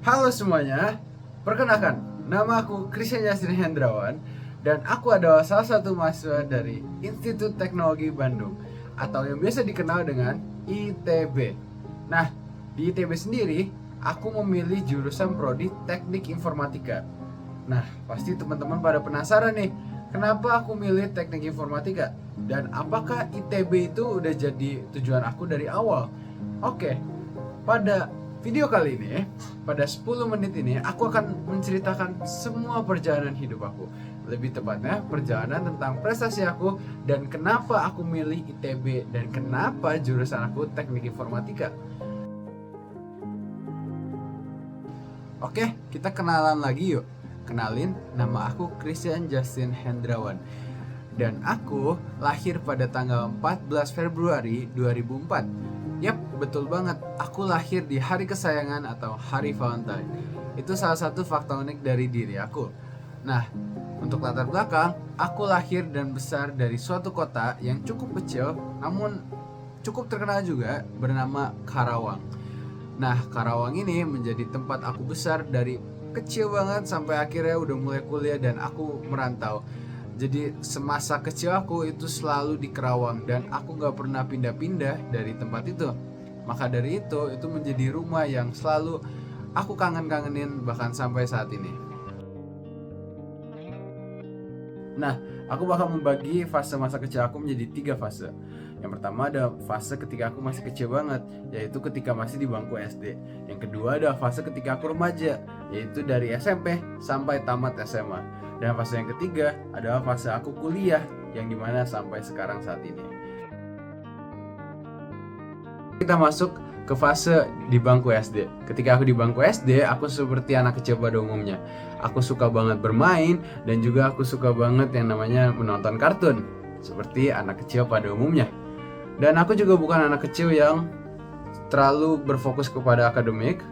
Halo semuanya, perkenalkan, nama aku Christian Yassin Hendrawan dan aku adalah salah satu mahasiswa dari Institut Teknologi Bandung atau yang biasa dikenal dengan ITB. Nah, di ITB sendiri, aku memilih jurusan Prodi Teknik Informatika. Nah, pasti teman-teman pada penasaran nih, kenapa aku milih Teknik Informatika? Dan apakah ITB itu udah jadi tujuan aku dari awal? Oke, pada video kali ini, pada 10 menit ini, aku akan menceritakan semua perjalanan hidup aku. Lebih tepatnya, perjalanan tentang prestasi aku dan kenapa aku milih ITB dan kenapa jurusan aku Teknik Informatika. Oke, kita kenalan lagi yuk. Kenalin, nama aku Christian Justin Hendrawan. Dan aku lahir pada tanggal 14 Februari 2004. Yap, betul banget. Aku lahir di hari kesayangan atau hari Valentine. Itu salah satu fakta unik dari diri aku. Nah, untuk latar belakang, aku lahir dan besar dari suatu kota yang cukup kecil, namun cukup terkenal juga, bernama Karawang. Nah, Karawang ini menjadi tempat aku besar dari kecil banget sampai akhirnya udah mulai kuliah dan aku merantau. Jadi semasa kecil aku itu selalu di Karawang dan aku gak pernah pindah-pindah dari tempat itu. Maka dari itu menjadi rumah yang selalu aku kangen-kangenin bahkan sampai saat ini. Nah, aku bakal membagi fase masa kecil aku menjadi 3 fase. Yang pertama ada fase ketika aku masih kecil banget, yaitu ketika masih di bangku SD. Yang kedua ada fase ketika aku remaja, yaitu dari SMP sampai tamat SMA. Dan fase yang ketiga adalah fase aku kuliah, yang dimana sampai sekarang saat ini. Kita masuk ke fase di bangku SD. Ketika aku di bangku SD, aku seperti anak kecil pada umumnya. Aku suka banget bermain dan juga aku suka banget yang namanya menonton kartun, seperti anak kecil pada umumnya. Dan aku juga bukan anak kecil yang terlalu berfokus kepada akademik.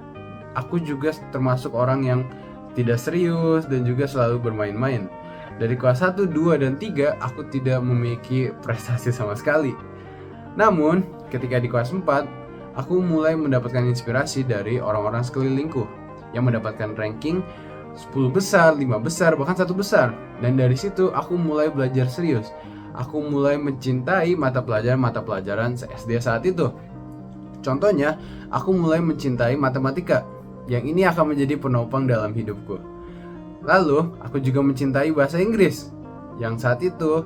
Aku juga termasuk orang yang tidak serius dan juga selalu bermain-main. Dari kelas 1, 2, dan 3, aku tidak memiliki prestasi sama sekali. Namun, ketika di kelas 4, aku mulai mendapatkan inspirasi dari orang-orang sekelilingku yang mendapatkan ranking 10 besar, 5 besar, bahkan 1 besar. Dan dari situ aku mulai belajar serius. Aku mulai mencintai mata pelajaran SD saat itu. Contohnya, aku mulai mencintai matematika, yang ini akan menjadi penopang dalam hidupku. Lalu, aku juga mencintai bahasa Inggris, yang saat itu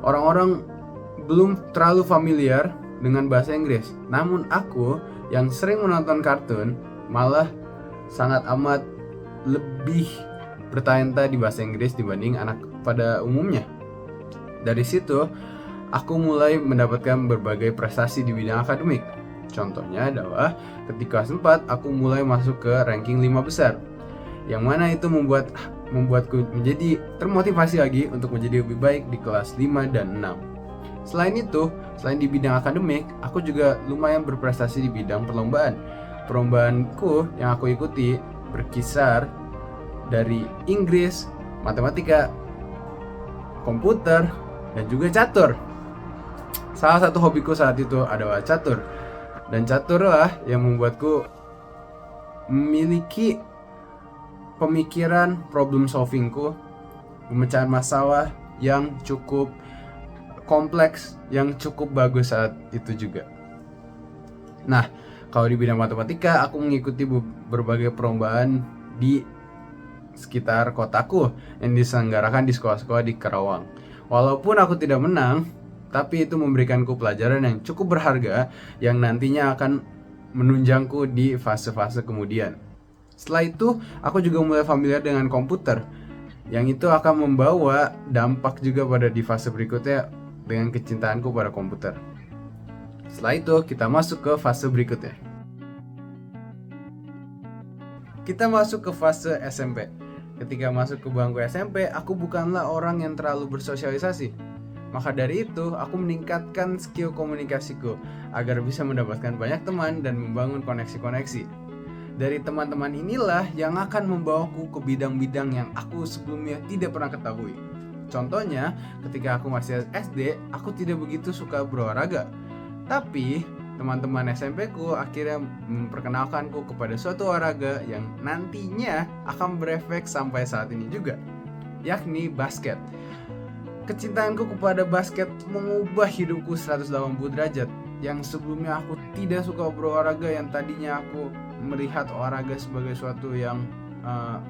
orang-orang belum terlalu familiar dengan bahasa Inggris. Namun aku yang sering menonton kartun malah sangat amat lebih bertalenta di bahasa Inggris dibanding anak pada umumnya. Dari situ, aku mulai mendapatkan berbagai prestasi di bidang akademik. Contohnya adalah ketika kelas 4, aku mulai masuk ke ranking 5 besar. Yang mana itu membuatku menjadi termotivasi lagi untuk menjadi lebih baik di kelas 5 dan 6. Selain itu, selain di bidang akademik, aku juga lumayan berprestasi di bidang perlombaan. Perlombaanku yang aku ikuti berkisar dari Inggris, matematika, komputer, dan juga catur. Salah satu hobiku saat itu adalah catur. Dan caturlah yang membuatku memiliki pemikiran problem solvingku, pemecahan masalah yang cukup kompleks, yang cukup bagus saat itu juga. Nah, kalau di bidang matematika, aku mengikuti berbagai perlombaan di sekitar kotaku yang diselenggarakan di sekolah-sekolah di Karawang. Walaupun aku tidak menang, tapi itu memberikanku pelajaran yang cukup berharga yang nantinya akan menunjangku di fase-fase kemudian. Setelah itu, aku juga mulai familiar dengan komputer, yang itu akan membawa dampak juga pada di fase berikutnya dengan kecintaanku pada komputer. Setelah itu, kita masuk ke fase berikutnya. Kita masuk ke fase SMP. Ketika masuk ke bangku SMP, aku bukanlah orang yang terlalu bersosialisasi. Maka dari itu, aku meningkatkan skill komunikasiku agar bisa mendapatkan banyak teman dan membangun koneksi-koneksi. Dari teman-teman inilah yang akan membawaku ke bidang-bidang yang aku sebelumnya tidak pernah ketahui. Contohnya, ketika aku masih SD, aku tidak begitu suka berolahraga. Tapi, teman-teman SMP ku akhirnya memperkenalkanku kepada suatu olahraga yang nantinya akan berefek sampai saat ini juga, yakni basket. Kecintaanku kepada basket mengubah hidupku 180 derajat. Yang sebelumnya aku tidak suka berolahraga, yang tadinya aku melihat olahraga sebagai suatu yang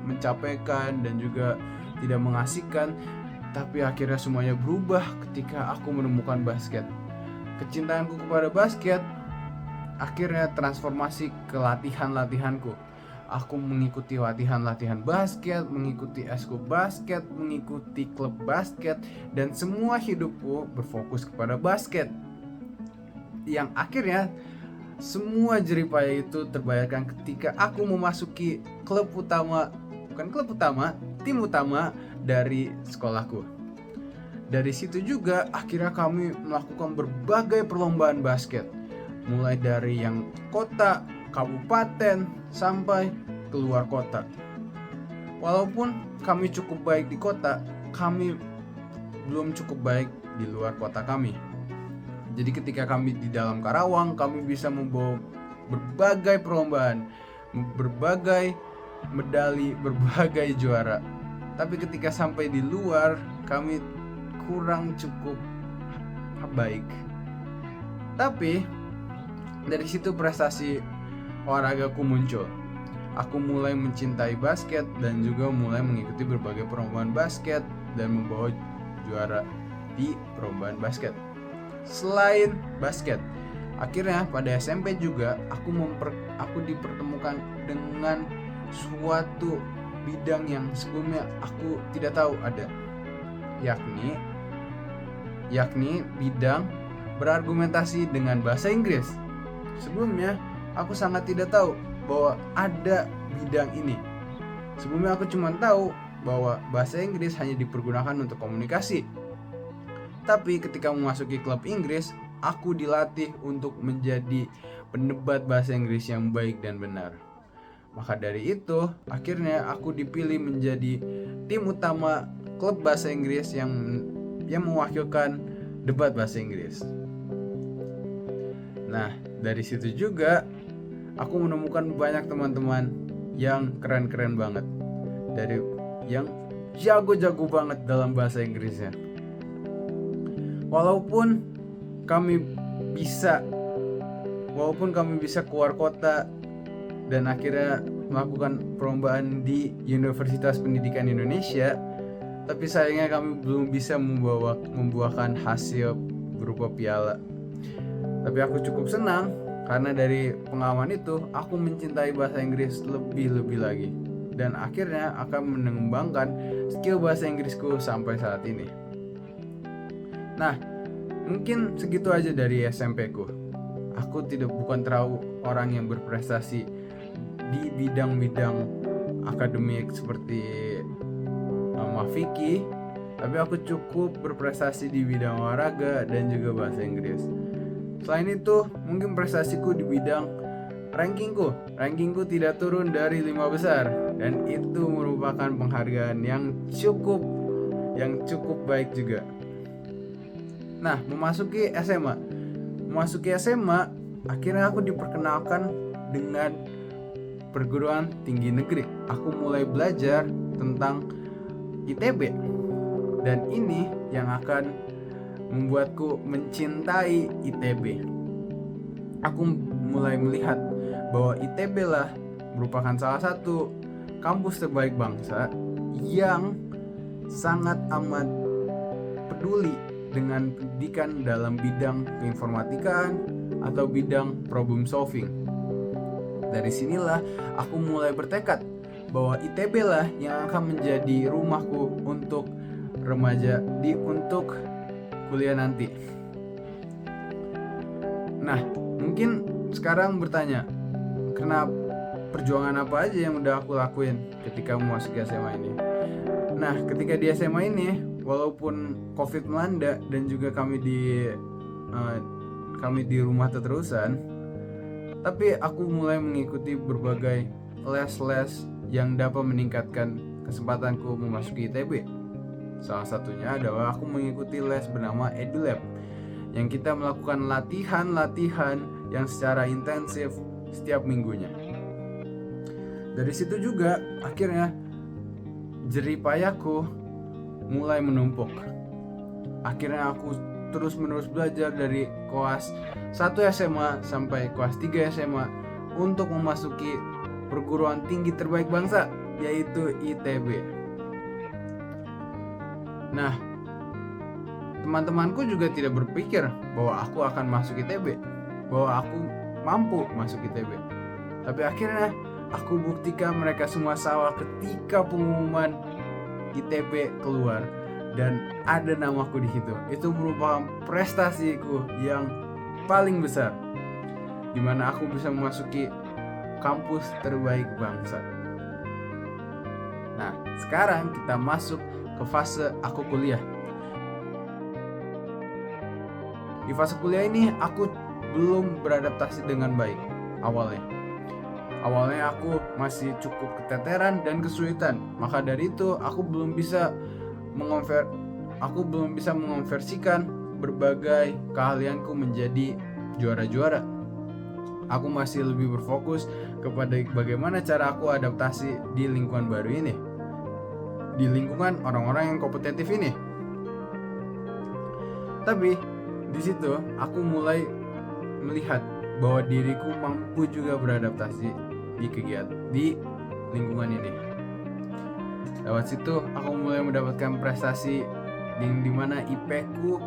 mencapaikan dan juga tidak mengasihkan, tapi akhirnya semuanya berubah ketika aku menemukan basket. Kecintaanku kepada basket akhirnya transformasi ke latihan-latihanku. Aku mengikuti latihan-latihan basket, mengikuti eskul basket, mengikuti klub basket, dan semua hidupku berfokus kepada basket. Yang akhirnya semua jeripaya itu terbayarkan ketika aku memasuki tim utama dari sekolahku. Dari situ juga akhirnya kami melakukan berbagai perlombaan basket, mulai dari yang kota, kabupaten, sampai keluar kota. Walaupun kami cukup baik di kota, kami belum cukup baik di luar kota kami. Jadi ketika kami di dalam Karawang, kami bisa membawa berbagai perlombaan, berbagai medali, berbagai juara. Tapi ketika sampai di luar, kami kurang cukup baik. Tapi dari situ prestasi olahragaku muncul. Aku mulai mencintai basket dan juga mulai mengikuti berbagai perlombaan basket dan membawa juara di perlombaan basket. Selain basket, akhirnya pada SMP juga aku dipertemukan dengan suatu bidang yang sebelumnya aku tidak tahu ada, yakni bidang berargumentasi dengan bahasa Inggris. Sebelumnya aku sangat tidak tahu bahwa ada bidang ini. Sebelumnya aku cuma tahu bahwa bahasa Inggris hanya dipergunakan untuk komunikasi. Tapi ketika memasuki klub Inggris, aku dilatih untuk menjadi pendebat bahasa Inggris yang baik dan benar. Maka dari itu, akhirnya aku dipilih menjadi tim utama klub bahasa Inggris yang mewakilkan debat bahasa Inggris. Nah, dari situ juga aku menemukan banyak teman-teman yang keren-keren banget, dari yang jago-jago banget dalam bahasa Inggrisnya. Walaupun kami bisa keluar kota dan akhirnya melakukan perlombaan di Universitas Pendidikan Indonesia, tapi sayangnya kami belum bisa membuahkan hasil berupa piala. Tapi aku cukup senang karena dari pengalaman itu aku mencintai bahasa Inggris lebih lagi, dan akhirnya akan mengembangkan skill bahasa Inggrisku sampai saat ini. Nah, mungkin segitu aja dari SMP ku. Aku bukan terlalu orang yang berprestasi di bidang-bidang akademik seperti Mafiki, tapi aku cukup berprestasi di bidang olahraga dan juga bahasa Inggris. Selain itu, mungkin prestasiku di bidang rankingku tidak turun dari 5 besar, dan itu merupakan penghargaan yang cukup baik juga. Nah, memasuki SMA, akhirnya aku diperkenalkan dengan perguruan tinggi negeri. Aku mulai belajar tentang ITB, dan ini yang akan membuatku mencintai ITB. Aku mulai melihat bahwa ITB lah merupakan salah satu kampus terbaik bangsa yang sangat amat peduli dengan pendidikan dalam bidang keinformatikaan atau bidang problem solving. Dari sinilah aku mulai bertekad bahwa ITB lah yang akan menjadi rumahku untuk remaja untuk kuliah nanti. Nah, mungkin sekarang bertanya, kenapa perjuangan apa aja yang udah aku lakuin ketika memasuki SMA ini? Nah, ketika di SMA ini, walaupun COVID melanda dan juga kami di rumah terterusan, tapi aku mulai mengikuti berbagai les-les yang dapat meningkatkan kesempatanku memasuki ITB. Salah satunya adalah aku mengikuti les bernama EduLab, yang kita melakukan latihan-latihan yang secara intensif setiap minggunya. Dari situ juga akhirnya jerih payahku mulai menumpuk. Akhirnya aku terus-menerus belajar dari kelas 1 SMA sampai kelas 3 SMA untuk memasuki perguruan tinggi terbaik bangsa, yaitu ITB. Nah, teman-temanku juga tidak berpikir bahwa aku akan masuk ITB, bahwa aku mampu masuk ITB. Tapi akhirnya aku buktikan mereka semua salah ketika pengumuman ITB keluar dan ada namaku di situ. Itu merupakan prestasiku yang paling besar, di mana aku bisa memasuki kampus terbaik bangsa. Nah, sekarang kita masuk ke fase aku kuliah. Di fase kuliah ini aku belum beradaptasi dengan baik awalnya. Awalnya aku masih cukup keteteran dan kesulitan. Maka dari itu aku belum bisa mengonversikan berbagai keahlianku menjadi juara-juara. Aku masih lebih berfokus kepada bagaimana cara aku adaptasi di lingkungan baru ini, di lingkungan orang-orang yang kompetitif ini. Tapi di situ aku mulai melihat bahwa diriku mampu juga beradaptasi di lingkungan ini. Lewat situ aku mulai mendapatkan prestasi di mana IP-ku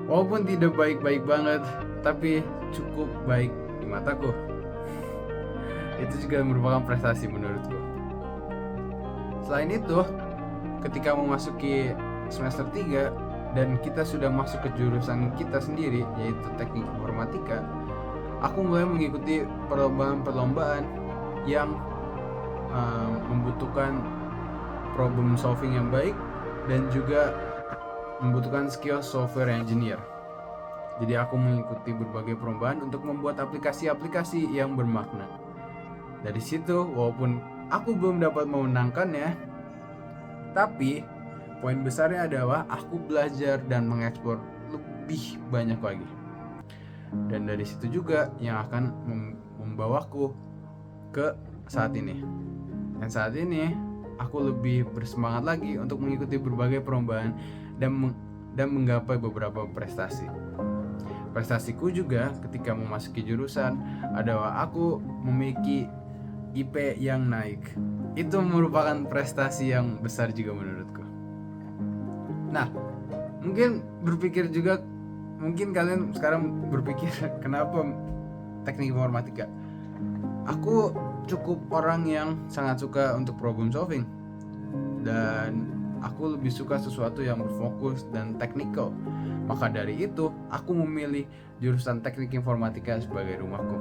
walaupun tidak baik-baik banget, tapi cukup baik di mataku. Itu juga merupakan prestasi menurutku. Selain itu, ketika memasuki semester 3 dan kita sudah masuk ke jurusan kita sendiri, yaitu teknik informatika, aku mulai mengikuti perlombaan-perlombaan yang membutuhkan problem solving yang baik dan juga membutuhkan skill software engineer. Jadi aku mengikuti berbagai perlombaan untuk membuat aplikasi-aplikasi yang bermakna. Dari situ, walaupun aku belum dapat memenangkannya, tapi poin besarnya adalah aku belajar dan mengeksplor lebih banyak lagi. Dan dari situ juga yang akan membawaku ke saat ini. Dan saat ini aku lebih bersemangat lagi untuk mengikuti berbagai perlombaan dan menggapai beberapa prestasi. Prestasiku juga ketika memasuki jurusan adalah aku memiliki IP yang naik. Itu merupakan prestasi yang besar juga menurutku. Nah, mungkin kalian sekarang berpikir kenapa teknik informatika? Aku cukup orang yang sangat suka untuk problem solving, dan aku lebih suka sesuatu yang berfokus dan technical. Maka dari itu, aku memilih jurusan teknik informatika sebagai rumahku.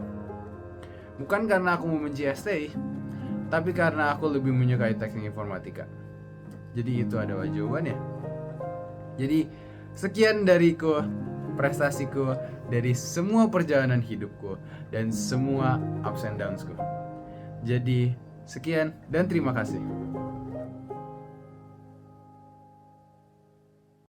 Bukan karena aku membenci STI, tapi karena aku lebih menyukai teknik informatika. Jadi itu adalah jawabannya. Jadi sekian dariku, prestasiku dari semua perjalanan hidupku dan semua ups and downs-ku. Jadi sekian dan terima kasih.